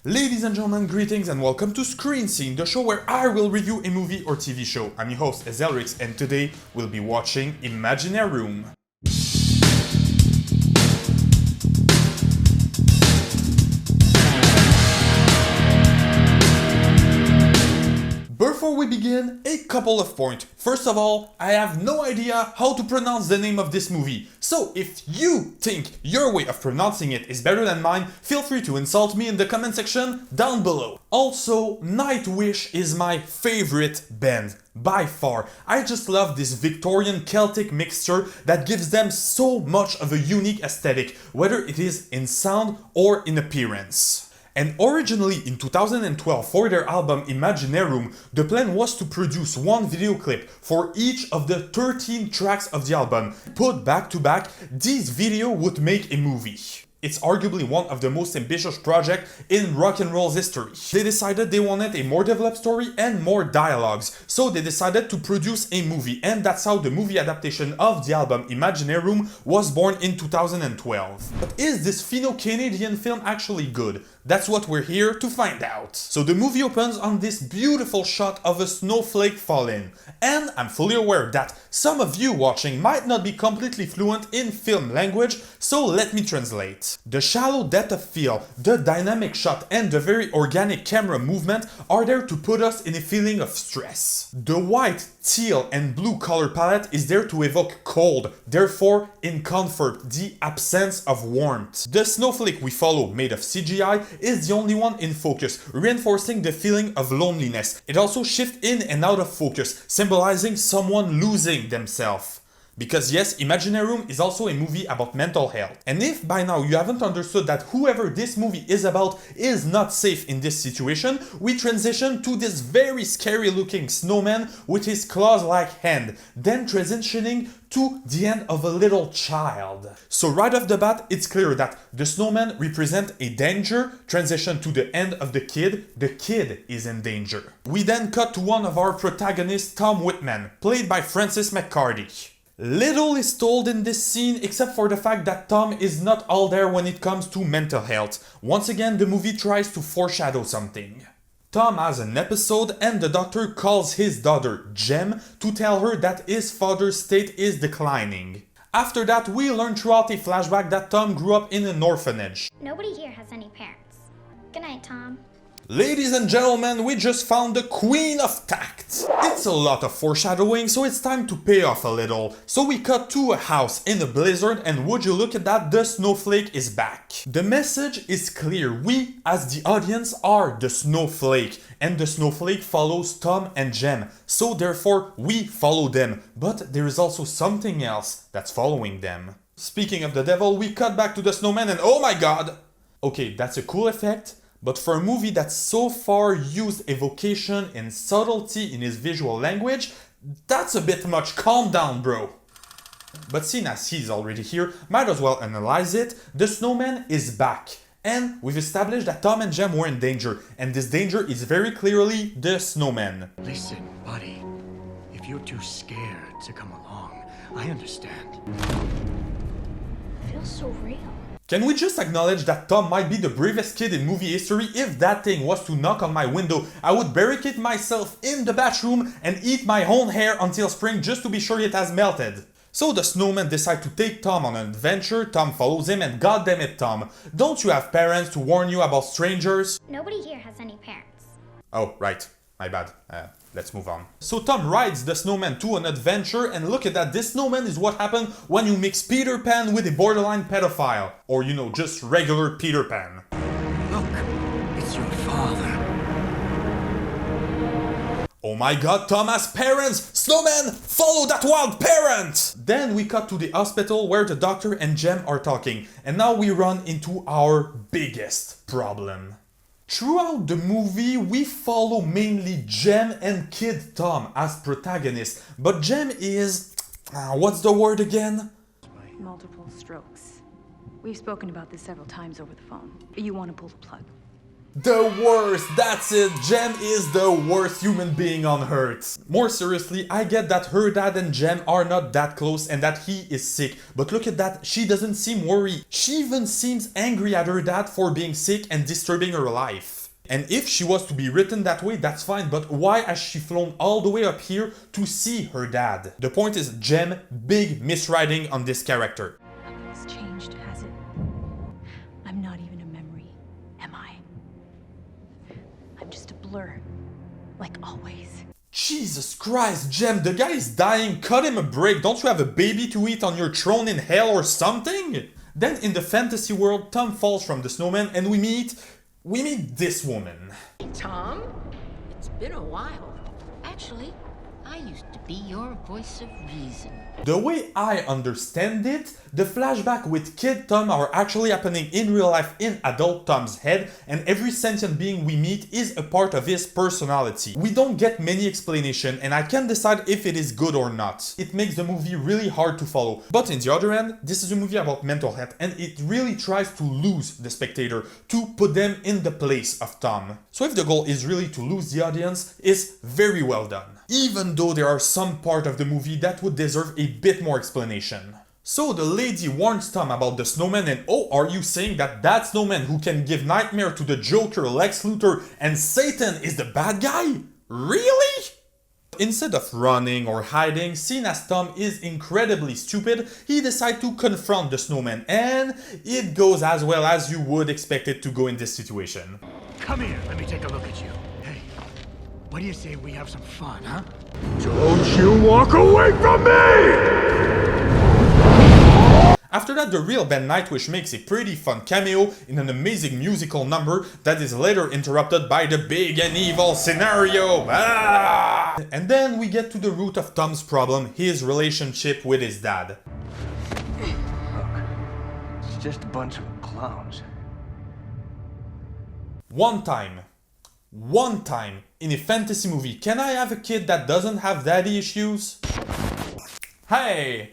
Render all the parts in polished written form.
Ladies and gentlemen, greetings and welcome to Screen Scene, the show where I will review a movie or TV show. I'm your host, Ezelrix, and today we'll be watching Imaginaerum. Before we begin, a couple of points. First of all, I have no idea how to pronounce the name of this movie. So if you think your way of pronouncing it is better than mine, feel free to insult me in the comment section down below. Also, Nightwish is my favorite band. By far. I just love this Victorian Celtic mixture that gives them so much of a unique aesthetic, whether it is in sound or in appearance. And originally in 2012 for their album Imaginaerum, the plan was to produce one video clip for each of the 13 tracks of the album. Put back to back, this video would make a movie. It's arguably one of the most ambitious projects in rock and roll's history. They decided they wanted a more developed story and more dialogues, so they decided to produce a movie, and that's how the movie adaptation of the album Imaginaerum was born in 2012. But is this Finno-Canadian film actually good? That's what we're here to find out. So the movie opens on this beautiful shot of a snowflake falling. And I'm fully aware that some of you watching might not be completely fluent in film language, so let me translate. The shallow depth of field, the dynamic shot, and the very organic camera movement are there to put us in a feeling of stress. The white, teal, and blue color palette is there to evoke cold, therefore in comfort, the absence of warmth. The snowflake we follow, made of CGI, is the only one in focus, reinforcing the feeling of loneliness. It also shifts in and out of focus, symbolizing someone losing themselves. Because yes, Imaginaerum is also a movie about mental health. And if by now you haven't understood that whoever this movie is about is not safe in this situation, we transition to this very scary looking snowman with his claws-like hand, then transitioning to the end of a little child. So right off the bat, it's clear that the snowman represents a danger, transition to the end of the kid is in danger. We then cut to one of our protagonists, Tom Whitman, played by Francis McCarthy. Little is told in this scene except for the fact that Tom is not all there when it comes to mental health. Once again, the movie tries to foreshadow something. Tom has an episode and the doctor calls his daughter, Jem, to tell her that his father's state is declining. After that, we learn throughout a flashback that Tom grew up in an orphanage. Nobody here has any parents. Good night, Tom. Ladies and gentlemen, we just found the Queen of Tact. It's a lot of foreshadowing, so it's time to pay off a little. So we cut to a house in a blizzard, and would you look at that, the snowflake is back. The message is clear. We, as the audience, are the snowflake, and the snowflake follows Tom and Jem. So therefore, we follow them. But there is also something else that's following them. Speaking of the devil, we cut back to the snowman, and oh my god! Okay, that's a cool effect. But for a movie that so far used evocation and subtlety in his visual language, that's a bit much. Calm down, bro. But seeing as he's already here, might as well analyze it. The snowman is back. And we've established that Tom and Jem were in danger. And this danger is very clearly the snowman. Listen, buddy. If you're too scared to come along, I understand. It feels so real. Can we just acknowledge that Tom might be the bravest kid in movie history? If that thing was to knock on my window, I would barricade myself in the bathroom and eat my own hair until spring just to be sure it has melted. So the snowman decides to take Tom on an adventure. Tom follows him, and goddamn it, Tom, don't you have parents to warn you about strangers? Nobody here has any parents. Oh, right. My bad. Let's move on. So Tom rides the snowman to an adventure, and look at that, this snowman is what happened when you mix Peter Pan with a borderline pedophile. Or, you know, just regular Peter Pan. Look, it's your father. Oh my god, Tom has parents! Snowman, follow that wild parent! Then we cut to the hospital where the doctor and Jem are talking. And now we run into our biggest problem. Throughout the movie, we follow mainly Jem and Kid Tom as protagonists, but Jem is... what's the word again? Multiple strokes. We've spoken about this several times over the phone. You want to pull the plug. The worst, that's it, Jem is the worst human being on earth. More seriously, I get that her dad and Jem are not that close and that he is sick, but look at that, she doesn't seem worried. She even seems angry at her dad for being sick and disturbing her life. And if she was to be written that way, that's fine, but why has she flown all the way up here to see her dad? The point is, Jem, big miswriting on this character. Nothing's changed, has it? I'm not even a memory, am I? I'm just a blur, like always. Jesus Christ, Jem, the guy is dying, cut him a break, don't you have a baby to eat on your throne in hell or something? Then in the fantasy world, Tom falls from the snowman and we meet this woman. Hey, Tom, it's been a while. Actually, I used to be your voice of reason. The way I understand it, the flashback with Kid Tom are actually happening in real life in adult Tom's head, and every sentient being we meet is a part of his personality. We don't get many explanation, and I can't decide if it is good or not. It makes the movie really hard to follow. But in the other end, this is a movie about mental health, and it really tries to lose the spectator, to put them in the place of Tom. So if the goal is really to lose the audience, it's very well done. Even though there are some part of the movie that would deserve a bit more explanation. So the lady warns Tom about the snowman and oh, are you saying that snowman who can give nightmare to the Joker, Lex Luthor and Satan is the bad guy? Really? Instead of running or hiding, seeing as Tom is incredibly stupid, he decides to confront the snowman and it goes as well as you would expect it to go in this situation. Come here, let me take a look at you. Hey, what do you say we have some fun, huh? Don't you walk away from me! After that, the real band Nightwish makes a pretty fun cameo in an amazing musical number that is later interrupted by the big and evil scenario. Ah! And then we get to the root of Tom's problem, his relationship with his dad. Look, it's just a bunch of clowns. One time in a fantasy movie, can I have a kid that doesn't have daddy issues? Hey!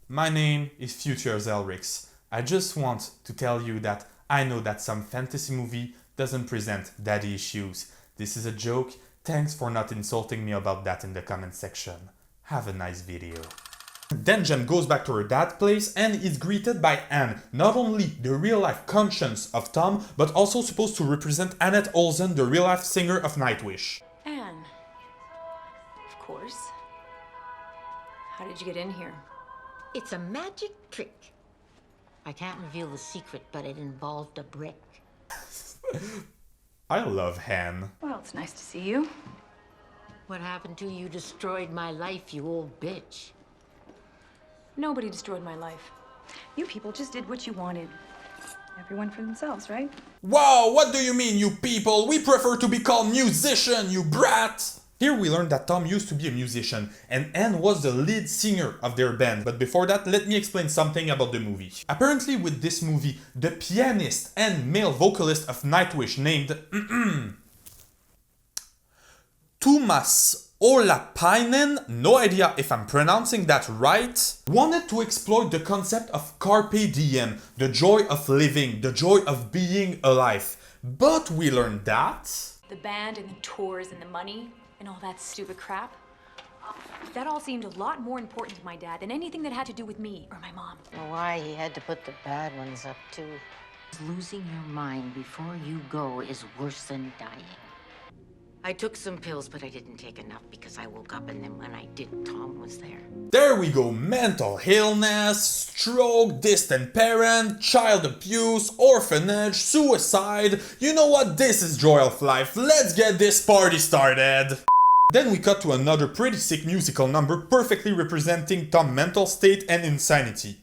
My name is Future Zelrix. I just want to tell you that I know that some fantasy movie doesn't present daddy issues. This is a joke. Thanks for not insulting me about that in the comment section. Have a nice video. Then Jem goes back to her dad's place and is greeted by Anne, not only the real-life conscience of Tom, but also supposed to represent Annette Olsen, the real-life singer of Nightwish. Anne. Of course. How did you get in here? It's a magic trick. I can't reveal the secret, but it involved a brick. I love Anne. Well, it's nice to see you. What happened to you destroyed my life, you old bitch. Nobody destroyed my life. You people just did what you wanted. Everyone for themselves, right? Wow, what do you mean, you people? We prefer to be called musician, you brat! Here we learn that Tom used to be a musician, and Anne was the lead singer of their band. But before that, let me explain something about the movie. Apparently with this movie, the pianist and male vocalist of Nightwish named Tuomas Olapainen, no idea if I'm pronouncing that right, wanted to exploit the concept of carpe diem, the joy of living, the joy of being alive. But we learned that The band and the tours and the money and all that stupid crap. That all seemed a lot more important to my dad than anything that had to do with me or my mom. Why he had to put the bad ones up, too. Losing your mind before you go is worse than dying. I took some pills, but I didn't take enough because I woke up and then when I did, Tom was there. There we go, mental illness, stroke, distant parent, child abuse, orphanage, suicide. You know what, this is joy of life, let's get this party started. Then we cut to another pretty sick musical number perfectly representing Tom's mental state and insanity.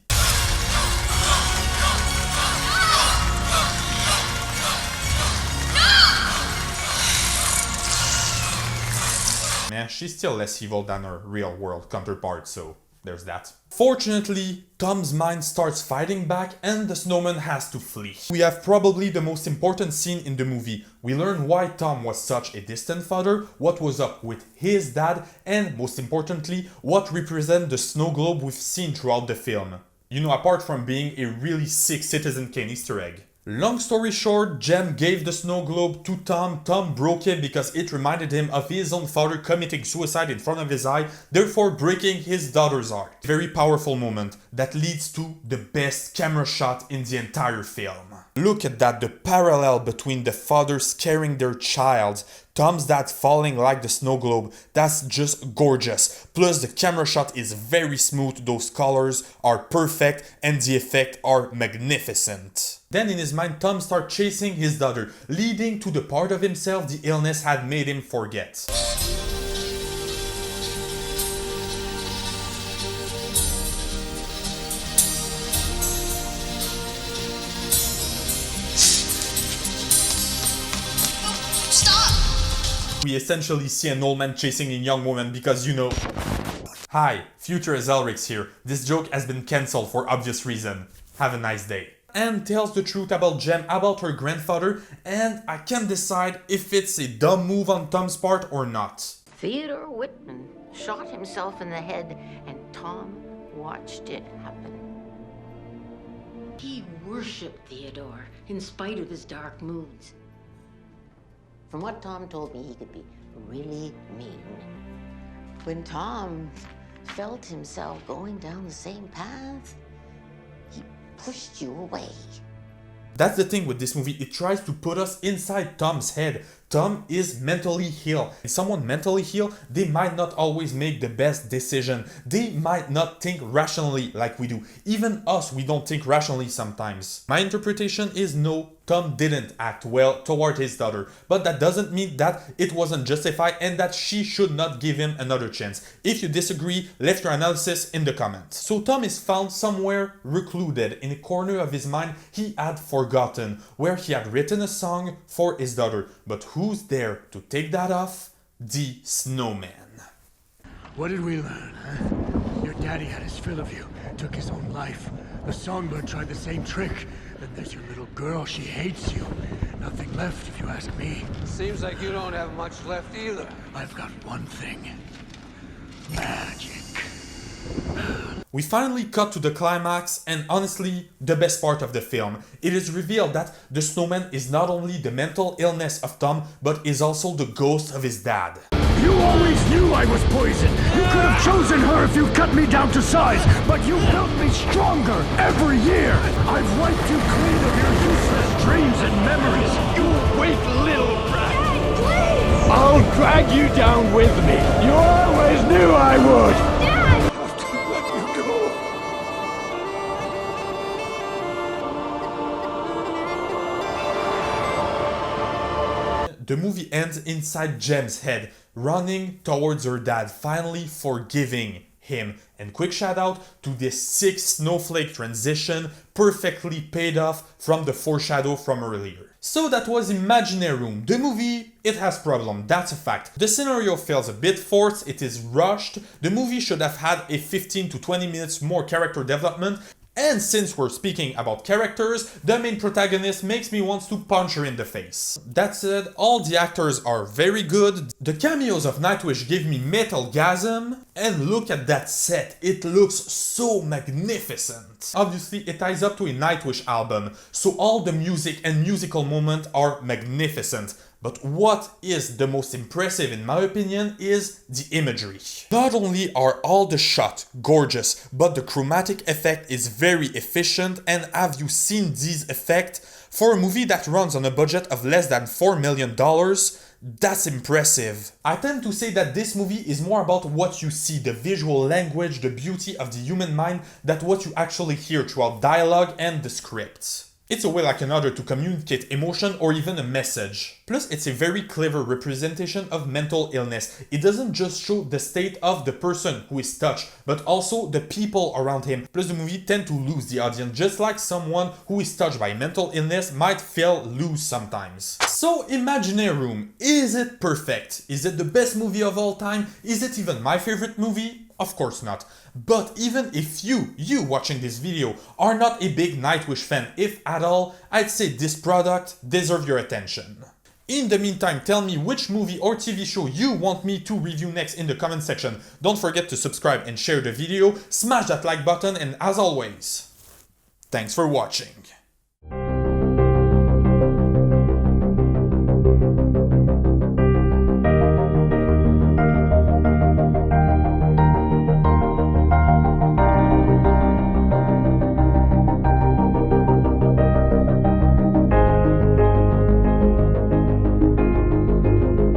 She's still less evil than her real world counterpart, so there's that. Fortunately, Tom's mind starts fighting back and the snowman has to flee. We have probably the most important scene in the movie. We learn why Tom was such a distant father, what was up with his dad, and most importantly, what represents the snow globe we've seen throughout the film. You know, apart from being a really sick Citizen Kane Easter egg. Long story short, Jem gave the snow globe to Tom. Tom broke it because it reminded him of his own father committing suicide in front of his eye, therefore breaking his daughter's heart. Very powerful moment that leads to the best camera shot in the entire film. Look at that, the parallel between the father scaring their child, Tom's dad falling like the snow globe, that's just gorgeous. Plus the camera shot is very smooth, those colors are perfect and the effects are magnificent. Then in his mind, Tom starts chasing his daughter, leading to the part of himself the illness had made him forget. We essentially see an old man chasing a young woman because, you know... Hi, Future as Elrix here. This joke has been cancelled for obvious reason. Have a nice day. Anne tells the truth about Jem, about her grandfather, and I can't decide if it's a dumb move on Tom's part or not. Theodore Whitman shot himself in the head, and Tom watched it happen. He worshipped Theodore in spite of his dark moods. From what Tom told me, he could be really mean. When Tom felt himself going down the same path, he pushed you away. That's the thing with this movie, it tries to put us inside Tom's head. Tom is mentally ill. And someone mentally ill, they might not always make the best decision. They might not think rationally like we do. Even us, we don't think rationally sometimes. My interpretation is no, Tom didn't act well toward his daughter, but that doesn't mean that it wasn't justified and that she should not give him another chance. If you disagree, leave your analysis in the comments. So Tom is found somewhere recluded in a corner of his mind he had forgotten, where he had written a song for his daughter. But who's there to take that off? The snowman. What did we learn, huh? Your daddy had his fill of you, took his own life. The songbird tried the same trick. Then there's your little girl, she hates you. Nothing left, if you ask me. Seems like you don't have much left either. I've got one thing. Magic. We finally cut to the climax, and honestly, the best part of the film. It is revealed that the snowman is not only the mental illness of Tom, but is also the ghost of his dad. You always knew I was poison. You could have chosen her if you cut me down to size, but you built me stronger every year. I've wiped you clean of your useless dreams and memories. You weak little brat. Dad, please! I'll drag you down with me. You always knew I would. Dad! I have to let you go. The movie ends inside Jem's head, running towards her dad, finally forgiving him. And quick shout out to this sick snowflake transition, perfectly paid off from the foreshadow from earlier. So that was Imaginaerum. The movie, it has problem, that's a fact. The scenario feels a bit forced, it is rushed. The movie should have had a 15 to 20 minutes more character development. And since we're speaking about characters, the main protagonist makes me want to punch her in the face. That said, all the actors are very good. The cameos of Nightwish give me metalgasm. And look at that set, it looks so magnificent. Obviously, it ties up to a Nightwish album, so all the music and musical moments are magnificent. But what is the most impressive in my opinion is the imagery. Not only are all the shots gorgeous, but the chromatic effect is very efficient, and have you seen these effects? For a movie that runs on a budget of less than $4 million, that's impressive. I tend to say that this movie is more about what you see, the visual language, the beauty of the human mind, than what you actually hear throughout dialogue and the script. It's a way like another to communicate emotion or even a message. Plus, it's a very clever representation of mental illness. It doesn't just show the state of the person who is touched, but also the people around him. Plus, the movie tends to lose the audience, just like someone who is touched by mental illness might feel loose sometimes. So, Imaginaerum, is it perfect? Is it the best movie of all time? Is it even my favorite movie? Of course not. But even if you watching this video are not a big Nightwish fan, if at all, I'd say this product deserves your attention. In the meantime, tell me which movie or TV show you want me to review next in the comment section. Don't forget to subscribe and share the video, smash that like button, and as always, thanks for watching.